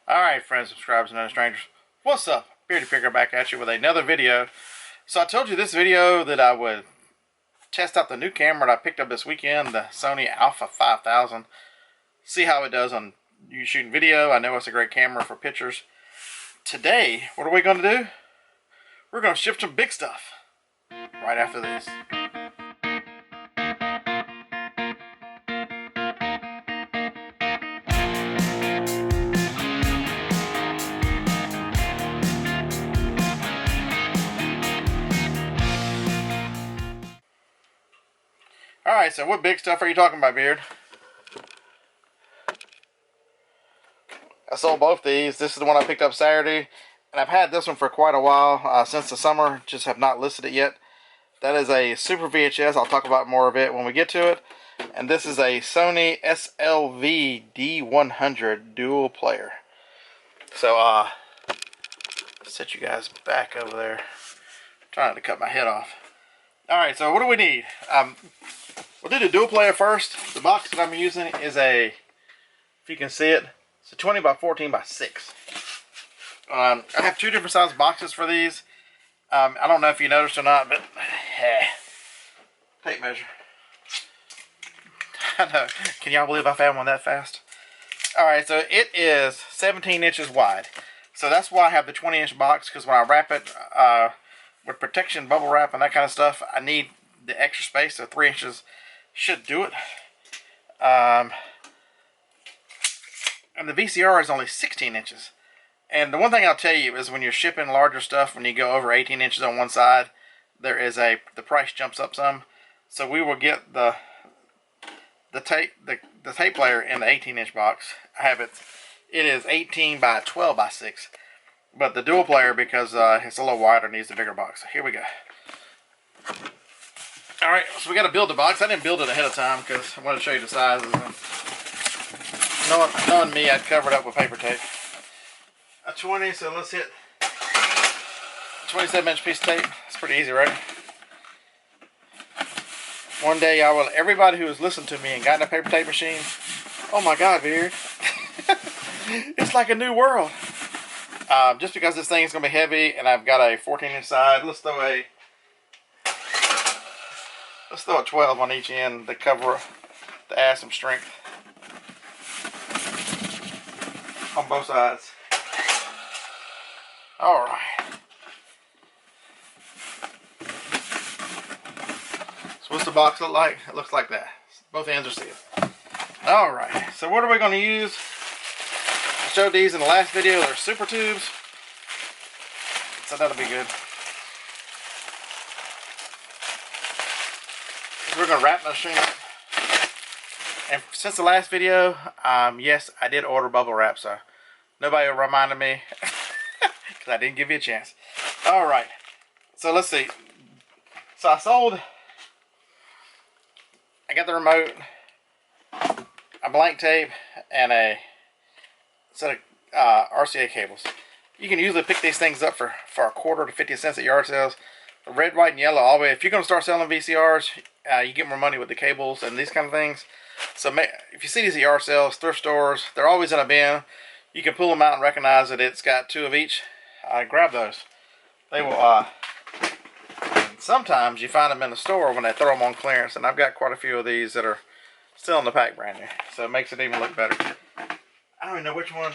Alright, friends, subscribers, and other strangers. What's up? Beardy Picker back at you with another video. So I told you this video that I would test out the new camera that I picked up this weekend, the Sony Alpha 5000. See how it does on you shooting video. I know it's a great camera for pictures. Today, what are we going to do? We're going to ship some big stuff right after this. Alright, so what big stuff are you talking about, Beard? I sold both these. This is the one I picked up Saturday. And I've had this one for quite a while, since the summer. Just have not listed it yet. That is a Super VHS. I'll talk about more of it when we get to it. And this is a Sony SLV D100 dual player. So, set you guys back over there. I'm trying to cut my head off. Alright, so what do we need? We'll do the dual player first. The box that I'm using is a, if you can see it, it's a 20 by 14 by 6. I have two different size boxes for these. I don't know if you noticed or not, but tape measure. I know. Can y'all believe I found one that fast? Alright, so it is 17 inches wide. So that's why I have the 20-inch box, because when I wrap it with protection, bubble wrap, and that kind of stuff, I need the extra space. So 3 inches should do it. And the VCR is only 16 inches. And the one thing I'll tell you is when you're shipping larger stuff, when you go over 18 inches on one side, there is the price jumps up some. So we will get the tape player in the 18-inch box. I have it. It is 18 by 12 by 6. But the dual player, because it's a little wider, needs the bigger box. So here we go. Alright, so we got to build the box. I didn't build it ahead of time because I wanted to show you the sizes. Knowing me, I'd cover it up with paper tape. A 20, so let's hit 27-inch piece of tape. It's pretty easy, right? One day I will, everybody who has listened to me and gotten a paper tape machine, oh my God, Beard. It's like a new world. Just because this thing is going to be heavy and I've got a 14-inch side, let's throw a 12 on each end to cover, to add some strength on both sides. Alright. So what's the box look like? It looks like that. Both ends are sealed. Alright, so what are we going to use? I showed these in the last video. They're super tubes. So that'll be good. We're going to wrap the machine up. And since the last video, yes, I did order bubble wrap, so nobody reminded me because I didn't give you a chance. Alright, so let's see. So I got the remote, a blank tape, and a set of RCA cables. You can usually pick these things up for a quarter to 50 cents at yard sales. The red, white, and yellow, all the way. If you're going to start selling VCRs, you get more money with the cables and these kind of things. So if you see these at yard sales, thrift stores, they're always in a bin. You can pull them out and recognize that it's got two of each. Grab those. They will. Sometimes you find them in the store when they throw them on clearance, and I've got quite a few of these that are still in the pack brand new. So it makes it even look better. I don't even know which one.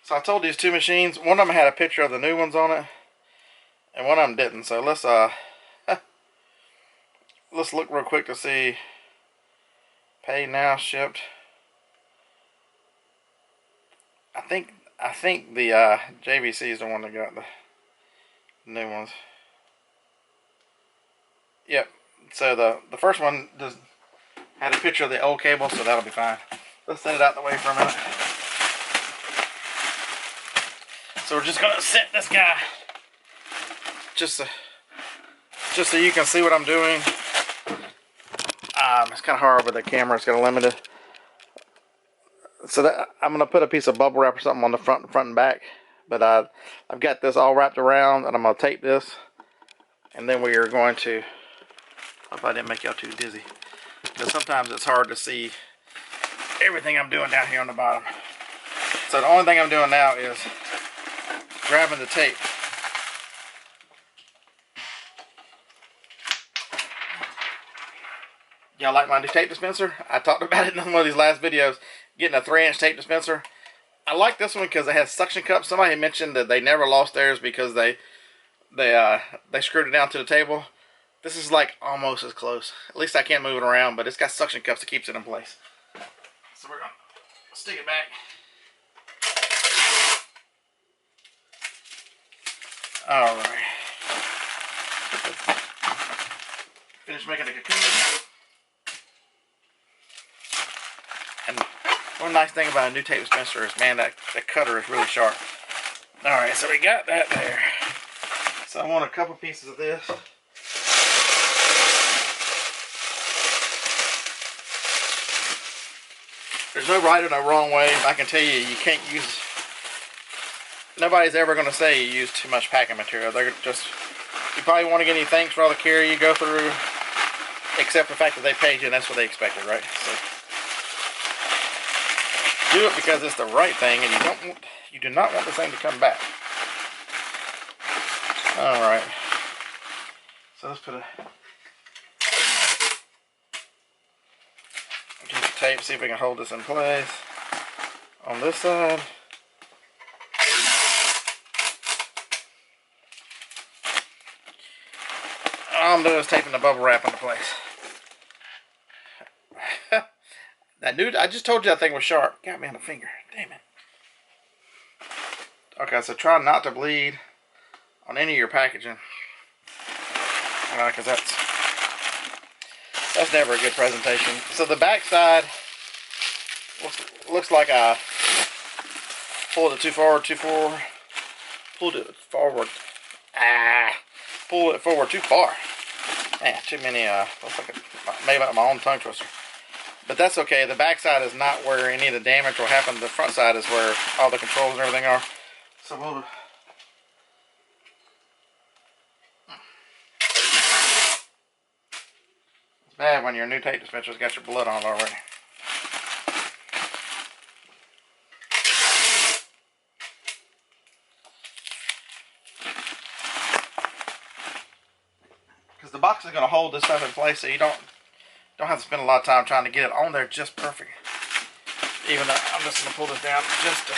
So I told these two machines. One of them had a picture of the new ones on it, and one of them didn't. So let's look real quick to see. Pay now, shipped. I think the JVC is the one that got the new ones. Yep. So the first one had a picture of the old cable, so that'll be fine. Let's set it out the way for a minute. So we're just gonna set this guy just so you can see what I'm doing. It's kind of hard with the camera. It's got a limited. So that I'm gonna put a piece of bubble wrap or something on the front and back. But I've got this all wrapped around, and I'm gonna tape this, and then we are going to. Hope I didn't make y'all too dizzy, because sometimes it's hard to see everything I'm doing down here on the bottom. So the only thing I'm doing now is grabbing the tape. Y'all like my new tape dispenser? I talked about it in one of these last videos, getting a 3-inch tape dispenser. I like this one because it has suction cups. Somebody mentioned that they never lost theirs because they screwed it down to the table. This is like almost as close. At least I can't move it around, but it's got suction cups that keeps it in place. So we're gonna stick it back. All right. Finish making the cocoon. And one nice thing about a new tape dispenser is, man, that cutter is really sharp. All right, so we got that there. So I want a couple pieces of this. There's no right or no wrong way. I can tell you, you can't use... Nobody's ever going to say you use too much packing material. They're just... You probably want to get any thanks for all the care you go through, except for the fact that they paid you and that's what they expected, right? So do it because it's the right thing, and you do not want this thing to come back. All right. So let's put a... Get the tape, see if we can hold this in place on this side. All I'm doing is taping the bubble wrap into place. That dude, I just told you that thing was sharp. Got me on the finger. Damn it. Okay, so try not to bleed on any of your packaging. Because that's never a good presentation. So the back side looks like I pulled it too forward, pulled it forward. Pulled it forward too far. Man, too many, looks like maybe my own tongue twister. But that's okay. The back side is not where any of the damage will happen. The front side is where all the controls and everything are. So we'll... It's bad when your new tape dispenser's got your blood on it already. Because the box is going to hold this stuff in place, so you don't have to spend a lot of time trying to get it on there just perfect. Even though I'm just going to pull this down just a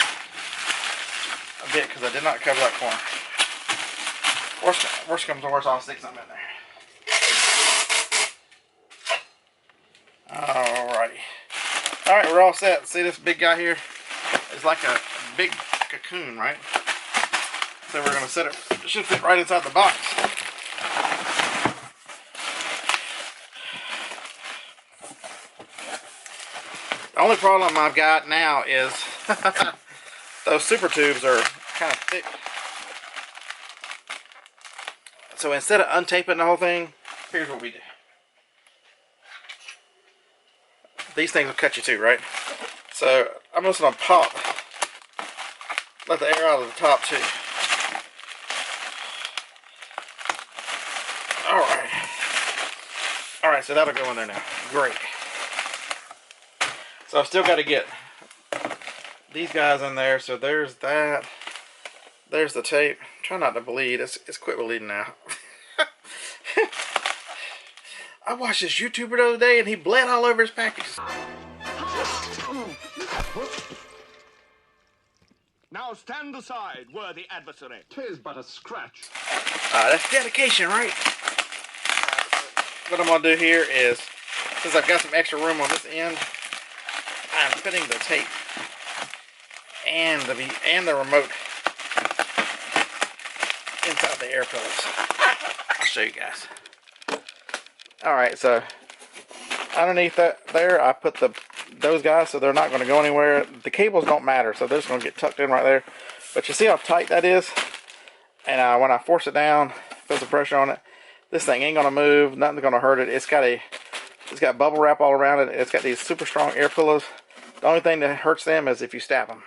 bit because I did not cover that corner. Worst comes to worst, I'll stick something in there. Alrighty. Alright, we're all set. See this big guy here? It's like a big cocoon, right? So we're going to set it. It should fit right inside the box. The only problem I've got now is those super tubes are kind of thick. So instead of untaping the whole thing, here's what we do. These things will cut you too, right? So I'm just going to pop, let the air out of the top too. Alright. Alright, so that'll go in there now. Great. So I've still got to get these guys in there. So there's that. There's the tape. Try not to bleed. It's quit bleeding now. I watched this YouTuber the other day and he bled all over his packages. Now stand aside, worthy adversary. 'Tis but a scratch. That's dedication, right? What I'm going to do here is, since I've got some extra room on this end, I'm putting the tape and the remote inside the air pillows. I'll show you guys. Alright, so underneath that there, I put those guys so they're not going to go anywhere. The cables don't matter, so they're just going to get tucked in right there. But you see how tight that is? And when I force it down, put the pressure on it, this thing ain't going to move. Nothing's going to hurt it. It's got bubble wrap all around it. It's got these super strong air pillows. The only thing that hurts them is if you stab them.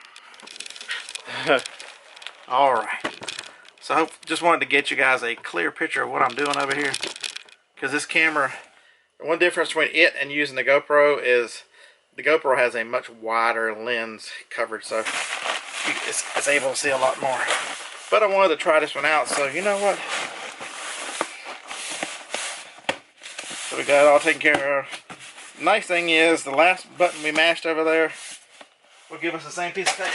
Alright. So I just wanted to get you guys a clear picture of what I'm doing over here. Because this camera, one difference between it and using the GoPro is the GoPro has a much wider lens coverage. So it's able to see a lot more. But I wanted to try this one out, so you know what? So we got it all taken care of. Nice thing is, the last button we mashed over there will give us the same piece of tape.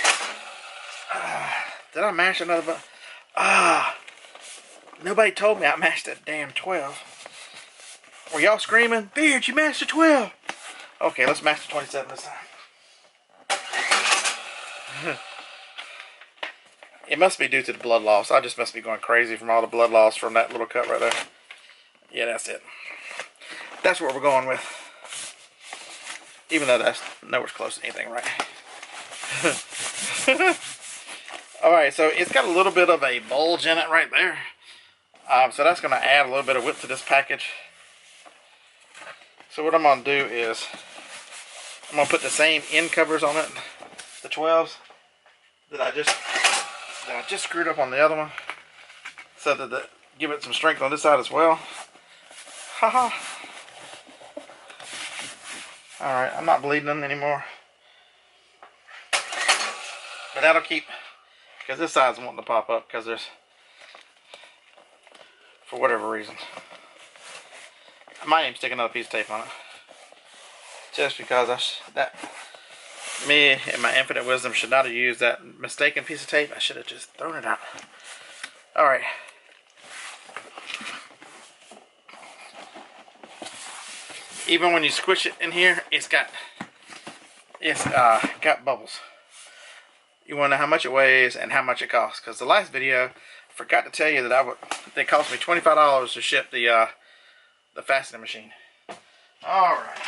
Did I mash another button? Nobody told me I mashed that damn 12. Were y'all screaming, Beard, you mashed the 12? Okay, let's mash the 27 this time. It must be due to the blood loss. I just must be going crazy from all the blood loss from that little cut right there. Yeah, that's it. That's what we're going with. Even though that's nowhere close to anything, right? Alright, so it's got a little bit of a bulge in it right there. So that's going to add a little bit of width to this package. So what I'm going to do is, I'm going to put the same end covers on it, the 12s, that I just screwed up on the other one, so that give it some strength on this side as well. Haha. Alright, I'm not bleeding them anymore. But that'll keep, because this side's wanting to pop up, because there's, for whatever reason. I might even stick another piece of tape on it. Just because me and my infinite wisdom should not have used that mistaken piece of tape. I should have just thrown it out. Alright. Even when you squish it in here, it's got bubbles. You want to know how much it weighs and how much it costs. Because the last video, I forgot to tell you that they cost me $25 to ship the fastening machine. Alright.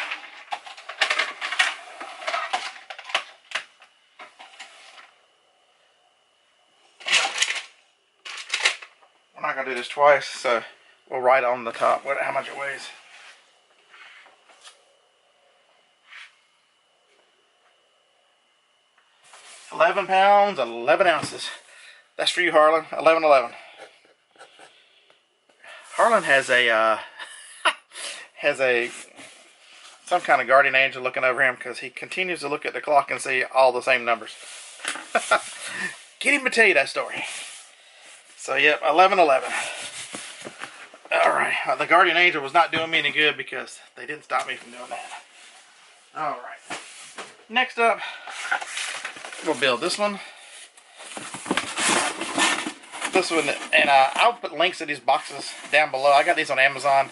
We're not going to do this twice, so we'll write on the top how much it weighs. £11, 11 ounces. That's for you, Harlan. 1111. Harlan has some kind of guardian angel looking over him, because he continues to look at the clock and see all the same numbers. Get him to tell you that story. So yep, 1111. Alright, the guardian angel was not doing me any good because they didn't stop me from doing that. Alright. Next up, we'll build this one. This one, and I'll put links to these boxes down below. I got these on Amazon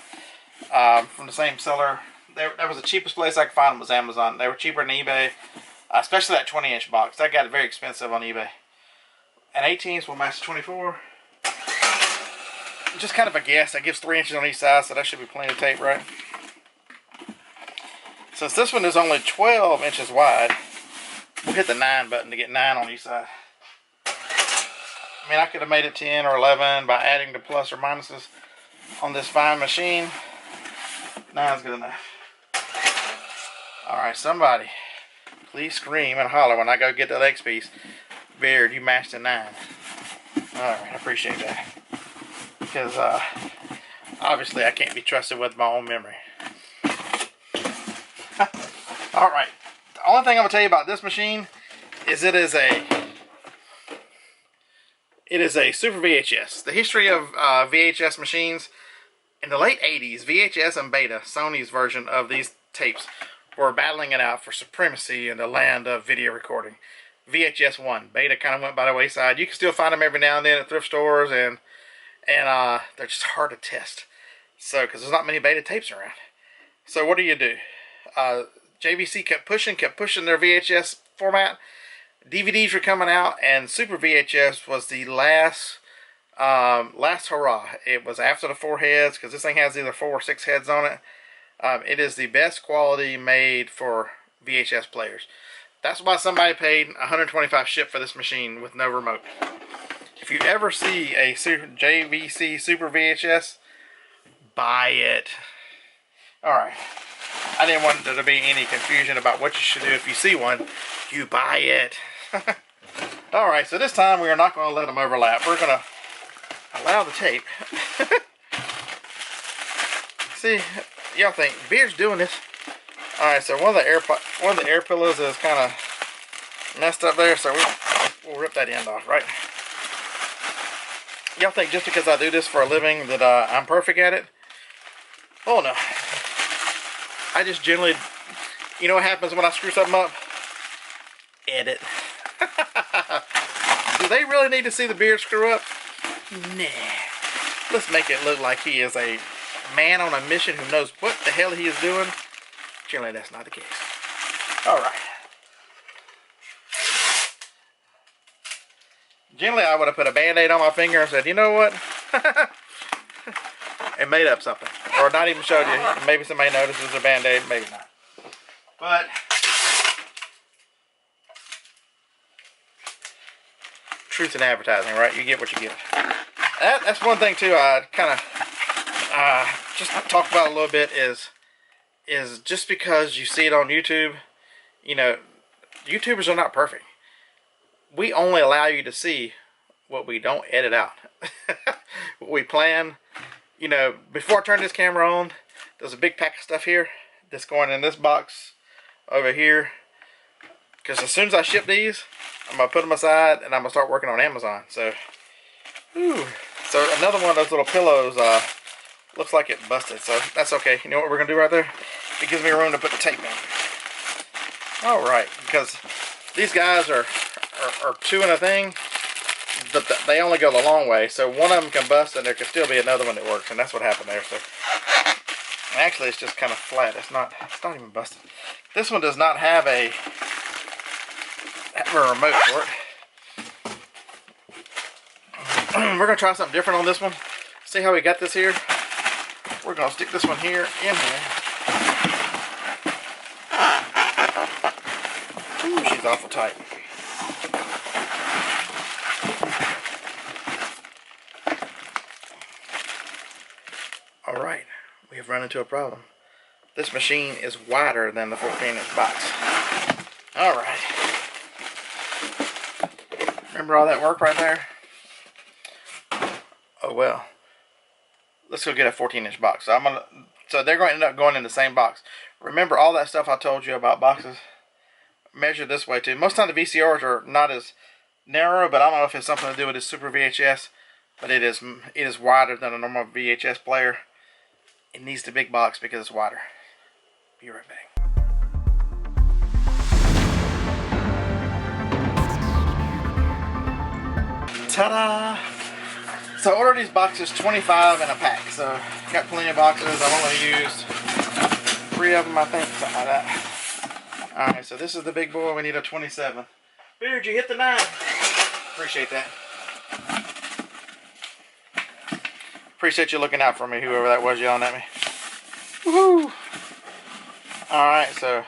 from the same seller. That was the cheapest place I could find them, was Amazon. They were cheaper than eBay, especially that 20-inch box. That got very expensive on eBay. And 18s will match 24. Just kind of a guess. That gives 3 inches on each side, so that should be plenty of tape, right? Since this one is only 12 inches wide, we'll hit the 9 button to get 9 on each side. I mean, I could have made it 10 or 11 by adding the plus or minuses on this fine machine. 9's good enough. Alright, somebody, please scream and holler when I go get that X piece. Beard, you matched a 9. Alright, I appreciate that. Because, obviously I can't be trusted with my own memory. Alright, the only thing I'm going to tell you about this machine is it is a Super VHS. The history of VHS machines, in the late 80s, VHS and Beta, Sony's version of these tapes, were battling it out for supremacy in the land of video recording. VHS won. Beta kind of went by the wayside. You can still find them every now and then at thrift stores, and they're just hard to test. So, because there's not many Beta tapes around. So what do? JVC kept pushing their VHS format. DVDs were coming out, and Super VHS was the last hurrah. It was after the 4 heads, because this thing has either 4 or 6 heads on it. It is the best quality made for VHS players. That's why somebody paid $125 ship for this machine with no remote. If you ever see a JVC Super VHS, buy it. Alright. I didn't want there to be any confusion about what you should do if you see one. You buy it. Alright, so this time we are not going to let them overlap. We're going to allow the tape. See, y'all think Beard's doing this. Alright, so one of the air pillows is kind of messed up there, so we'll rip that end off, right? Y'all think just because I do this for a living that I'm perfect at it? Oh no. I just generally, you know what happens when I screw something up? Edit. Do they really need to see the beard screw up? Nah. Let's make it look like he is a man on a mission who knows what the hell he is doing. Generally, that's not the case. Alright. Generally, I would have put a band-aid on my finger and said, you know what? And made up something. Or not even showed you. Maybe somebody notices a band-aid, maybe not. But truth in advertising, right? You get what you get. That's one thing too I kind of just talk about a little bit is just because you see it on YouTube, you know, YouTubers are not perfect. We only allow you to see what we don't edit out. What we plan. You know, before I turn this camera on, there's a big pack of stuff here that's going in this box over here. Because as soon as I ship these, I'm going to put them aside and I'm going to start working on Amazon. So, whew. So another one of those little pillows looks like it busted. So that's okay. You know what we're going to do right there? It gives me room to put the tape in. Alright, because these guys are two in a thing, but they only go the long way. So one of them can bust and there could still be another one that works. And that's what happened there. So actually it's just kind of flat. It's not even busted. This one does not have a remote for it. We're going to try something different on this one. See how we got this here? We're going to stick this one here in here. Ooh, she's awful tight. Alright, we have run into a problem. This machine is wider than the 14-inch box. Alright. Remember all that work right there? Oh well. Let's go get a 14-inch box. So they're going to end up going in the same box. Remember all that stuff I told you about boxes? Measure this way too. Most of the VCRs are not as narrow, but I don't know if it's something to do with this Super VHS. But it is wider than a normal VHS player. It needs the big box because it's wider. Be right back. Ta-da! So I ordered these boxes 25 in a pack. So got plenty of boxes. I've only used 3 of them, I think, something like that. Alright, so this is the big boy. We need a 27. Beard, you hit the 9. Appreciate that. Appreciate you looking out for me, whoever that was yelling at me. Woohoo! Alright, so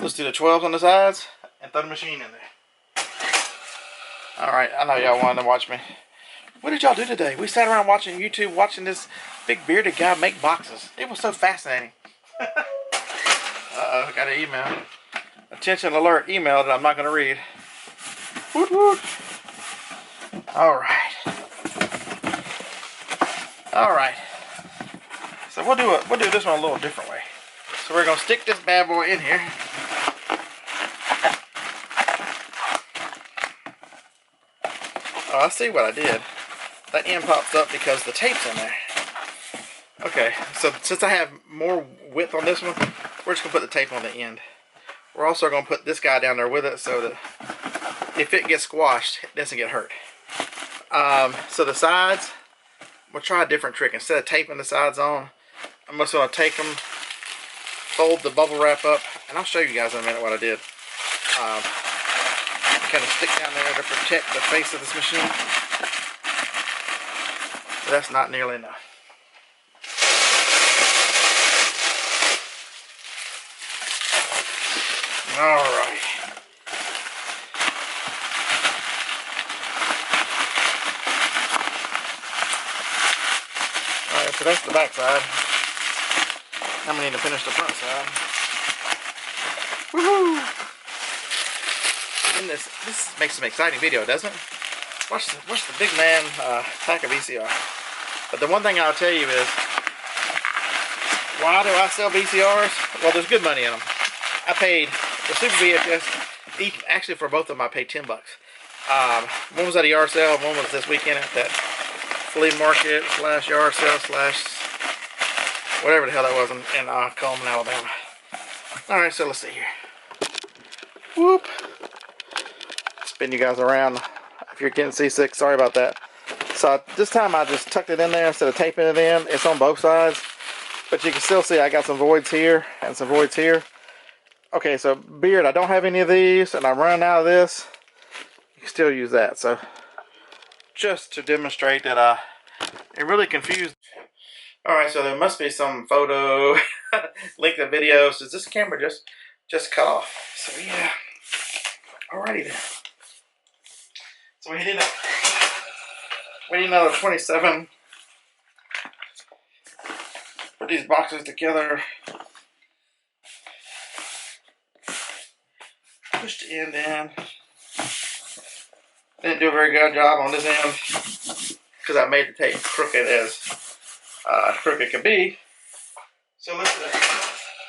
let's do the 12s on the sides and throw the machine in there. Alright, I know y'all wanted to watch me. What did y'all do today? We sat around watching YouTube, watching this big bearded guy make boxes. It was so fascinating. Uh-oh, got an email. Attention alert email that I'm not going to read. Woot woot. Alright. Alright. So we'll do this one a little different way. So we're going to stick this bad boy in here. Oh, I see what I did. That end pops up because the tape's in there. Okay, so since I have more width on this one, we're just going to put the tape on the end. We're also going to put this guy down there with it so that if it gets squashed, it doesn't get hurt. So the sides, we'll try a different trick. Instead of taping the sides on, I'm just going to take them, fold the bubble wrap up, and I'll show you guys in a minute what I did. Kind of stick down there to protect the face of this machine. But that's not nearly enough. Alright. Alright, so that's the back side. Now we need to finish the front side. Woohoo! And this makes some exciting video, doesn't it? Watch the big man pack a VCR. But the one thing I'll tell you is, why do I sell VCRs? Well, there's good money in them. I paid the Super VHS Actually, for both of them, I paid $10. One was at a yard sale, one was this weekend at that flea market / yard sale / whatever the hell that was in Coleman, Alabama. Alright, so let's see here. Whoop. Spin you guys around. If you're getting seasick, sorry about that. So this time I just tucked it in there instead of taping it in. It's on both sides. But you can still see I got some voids here and some voids here. Okay, so beard, I don't have any of these, and I'm running out of this. You can still use that. So just to demonstrate that it really confused. Alright, so there must be some photo link to videos. Does this camera just cut off? So yeah. Alrighty then. So we need another 27. Put these boxes together. Push the end in. Didn't do a very good job on this end because I made the tape crooked as crooked can be. So let's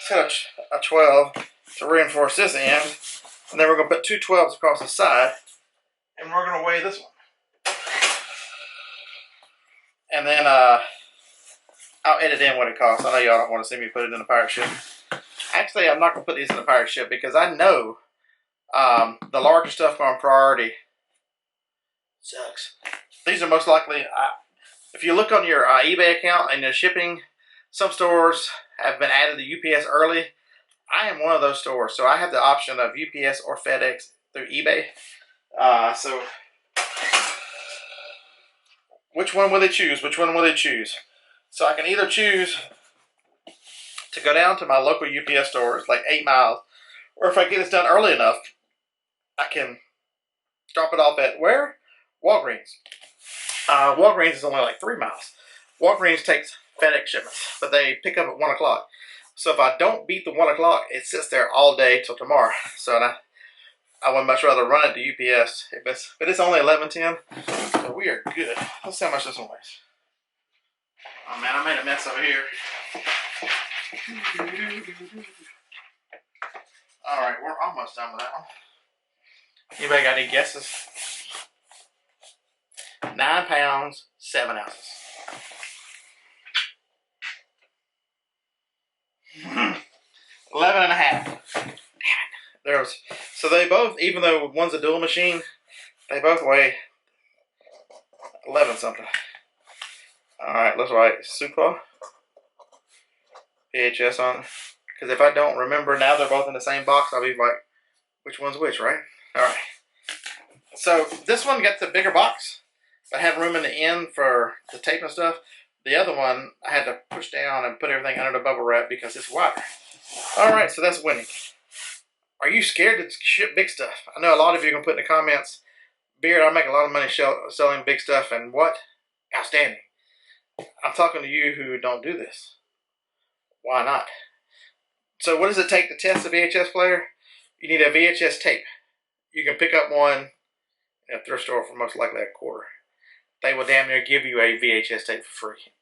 set a 12 to reinforce this end, and then we're going to put two 12s across the side, and we're going to weigh this one. And then I'll edit in what it costs. I know y'all don't want to see me put it in the pirate ship. Actually, I'm not going to put these in the pirate ship because I know the larger stuff on priority sucks. These are most likely, if you look on your eBay account and your shipping, some stores have been added to UPS early. I am one of those stores, so I have the option of UPS or FedEx through eBay. So which one will they choose? Which one will they choose? So I can either choose to go down to my local UPS store, it's like 8 miles, or if I get this done early enough, I can drop it off at where? Walgreens. Walgreens is only like 3 miles. Walgreens takes FedEx shipments, but they pick up at 1 o'clock. So if I don't beat the 1 o'clock, it sits there all day till tomorrow. So I would much rather run it to UPS. But it's only 11:10, so we are good. Let's see how much this one weighs. Oh man, I made a mess over here. Alright, we're almost done with that one. Anybody got any guesses? 9 pounds, 7 ounces. 11 and a half. Damn it. So they both, even though one's a dual machine, they both weigh 11 something. Alright, let's write Super VHS on it. Because if I don't remember now they're both in the same box, I'll be like, which one's which, right? Alright. So this one gets a bigger box. I had room in the end for the tape and stuff. The other one, I had to push down and put everything under the bubble wrap because it's wider. Alright, so that's winning. Are you scared to ship big stuff? I know a lot of you are going to put in the comments, Beard, I make a lot of money selling big stuff, and what? Outstanding. I'm talking to you who don't do this. Why not? So what does it take to test a VHS player? You need a VHS tape. You can pick up one at a thrift store for most likely $1.25. They will damn near give you a VHS tape for free.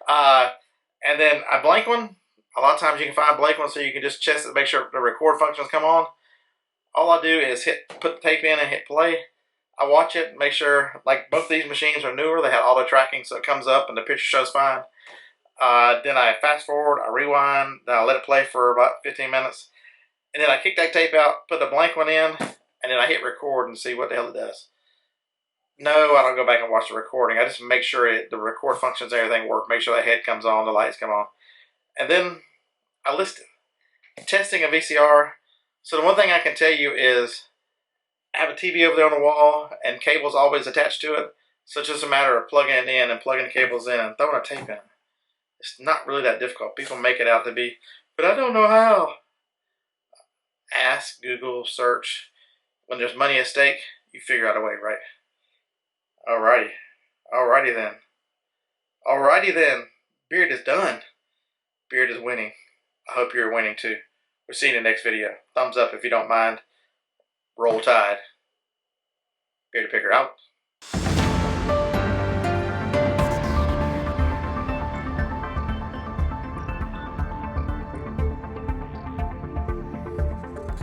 And then a blank one. A lot of times you can find blank ones so you can just test it, make sure the record functions come on. All I do is put the tape in and hit play. I watch it, make sure, like both these machines are newer, they have auto tracking so it comes up and the picture shows fine. Then I fast forward, I rewind, then I let it play for about 15 minutes. And then I kick that tape out, put the blank one in, and then I hit record and see what the hell it does. No, I don't go back and watch the recording. I just make sure the record functions and everything work. Make sure the head comes on, the lights come on. And then I list it. Testing a VCR. So the one thing I can tell you is I have a TV over there on the wall and cables always attached to it. So it's just a matter of plugging it in and plugging the cables in and throwing a tape in. It's not really that difficult. People make it out to be, but I don't know how. Ask, Google, search. When there's money at stake, you figure out a way, right? Alrighty. Alrighty then. Alrighty then. Beard is done. Beard is winning. I hope you're winning too. We'll see you in the next video. Thumbs up if you don't mind. Roll Tide. Beard Picker out.